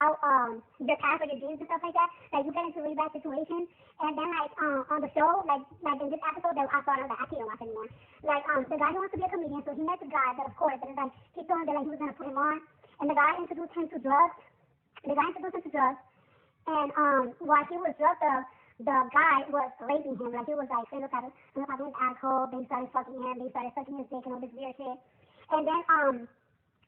your past or your dreams and stuff like that. Like you get into really bad situations, and then like on the show, like in this episode that I saw, I can't watch anymore. Like the guy who wants to be a comedian, so he met the guy that of course that is like he told him that like he was gonna put him on, and the guy introduced him to drugs. The guy introduced him to drugs, and while he was drugged up, the guy was raping him. Like he was like photocopying his asshole. They started fucking him. They started sucking his dick and all this weird shit. And then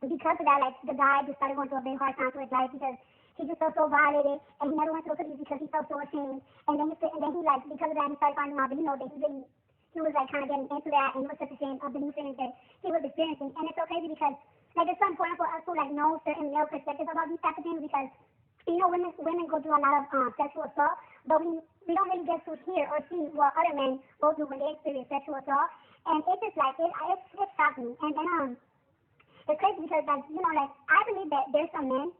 because of that, like the guy just started going through a very hard time for his life because he just felt so violated, and he never went to the police because he felt so ashamed. And then he like because of that he started finding out that that he was like kind of getting into that, and he was such ashamed of the new feelings that he was experiencing. And it's so crazy because like it's so important for us to like know certain male perspectives about these type of things because women go through a lot of sexual assault, but we don't really get to hear or see what other men go through when they experience sexual assault. And it's just like it shocked me. And then it's crazy because like like I believe that there's some men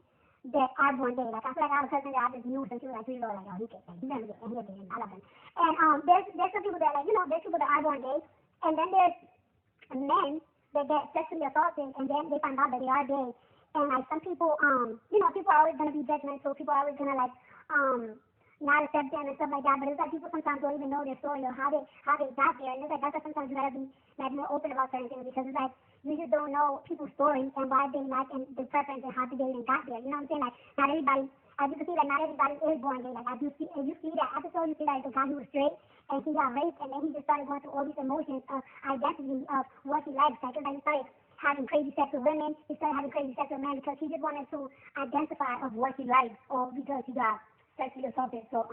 that are born gay. Like I feel like I have a cousin that I just knew since he was like 3 years old. Like he gets he's gonna get and he's gay. I love him. And there's some people that like there's people that are born gay, and then there's men that get sexually assaulted and then they find out that they are gay. And like some people people are always gonna be judgmental. People are always gonna like not accept them and stuff like that. But it's like people sometimes don't even know their story or how they got there. And it's like that's why sometimes you gotta be like more open about certain things because it's like you just don't know people's story and why they like and the preference and how they even got there. You know what I'm saying? Like not everybody, as you can see, like not everybody is born gay. Like as you see that episode, you see like the guy who was straight and he got raped and then he just started going through all these emotions of identity of what he likes. Like it's like he started having crazy sex with women. He started having crazy sex with men because he just wanted to identify of what he likes or because he got sexually assaulted. So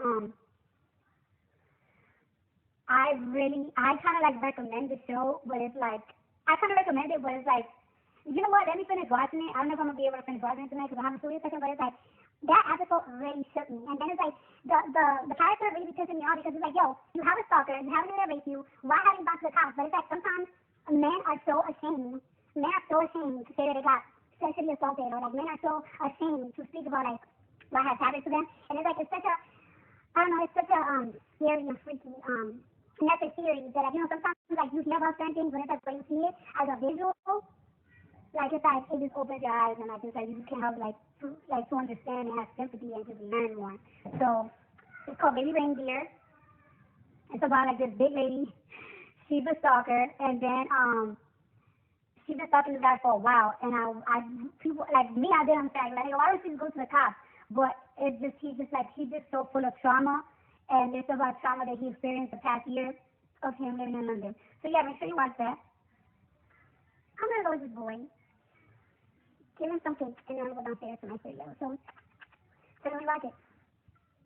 I kind of like recommend the show, but it's like I kind of recommend it, but it's like you know what? Let me finish watching it. I don't know if I'm gonna be able to finish watching it tonight because I have a serious second, but it's like that episode really shook me. And then it's like the character really pissing me off because it's like, yo, you have a stalker, you have a nigga that rapes you. Why haven't you gone to the cops? But it's like sometimes men are so ashamed. Men are so ashamed to say that they got sexually assaulted, or like men are so ashamed to speak about like what has happened to them. And it's like it's such a I don't know, it's such a scary and freaky message series that like sometimes like you hear about certain things, but it's like when you see it as a visual, like it's like it just opens your eyes and like it's like you just can't help to understand and have sympathy and just learn more. So it's called Baby Reindeer. It's about like this big lady. She's a stalker, and then she's been stalking this guy for a while, and I people like me, I didn't understand. Like, why don't she just go to the cops? But it's just he's just so full of trauma, and it's about trauma that he experienced the past year of him living in London. So yeah, make sure you watch that. I'm gonna go with this boy. Give him some cake, and then I'm gonna go downstairs to my studio. So let me watch it.